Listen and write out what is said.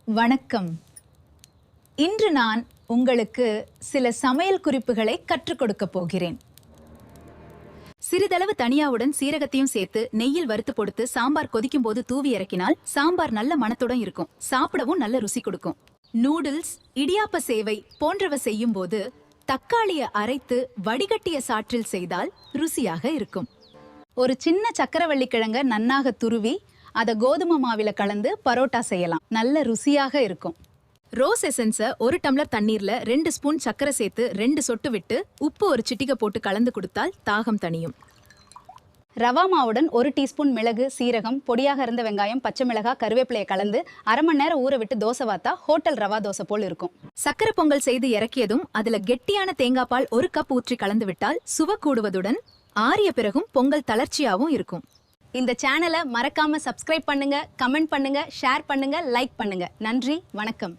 வணக்கம். இன்று நான் உங்களுக்கு சில சமையல் குறிப்புகளை கற்றுக் கொடுக்க போகிறேன். சிறிதளவு தனியாவுடன் சீரகத்தையும் சேர்த்து நெய்யில் வறுத்து பொடுத்து சாம்பார் கொதிக்கும் போது தூவி இறக்கினால் சாம்பார் நல்ல மணத்துடன் இருக்கும். சாப்பிடவும் நல்ல ருசி கொடுக்கும். நூடுல்ஸ், இடியாப்ப சேவை போன்றவை செய்யும் போது தக்காளியை அரைத்து வடிகட்டிய சாற்றில் செய்தால் ருசியாக இருக்கும். ஒரு சின்ன சக்கரவள்ளி கிழங்க நன்னாக துருவி அதை கோதுமை மாவில கலந்து பரோட்டா செய்யலாம். நல்ல ருசியாக இருக்கும். ரோஸ் எசன்ஸை 1 டம்ளர் தண்ணீர்ல 2 ஸ்பூன் சக்கரை சேர்த்து 2 சொட்டு விட்டு உப்பு 1 சிட்டிகை போட்டு கலந்து கொடுத்தால் தாகம் தணியும். ரவா மாவுடன் 1 டீஸ்பூன் மிளகு, சீரகம், பொடியாக இருந்த வெங்காயம், பச்சை மிளகாய், கருவேப்பிலையை கலந்து அரை மணி நேரம் ஊற விட்டு தோசை வாத்தா ஹோட்டல் ரவா தோசை போல் இருக்கும். சக்கரை பொங்கல் செய்து இறக்கியதும் அதுல கெட்டியான தேங்காய் பால் 1 கப் ஊற்றி கலந்து விட்டால் சுவை கூடுவதுடன் ஆறிய பிறகும் பொங்கல் தளர்ச்சியாகவும் இருக்கும். இந்த சேனலை மறக்காம சப்ஸ்கிரைப் பண்ணுங்க, கமெண்ட் பண்ணுங்க, ஷேர் பண்ணுங்க, லைக் பண்ணுங்க. நன்றி, வணக்கம்.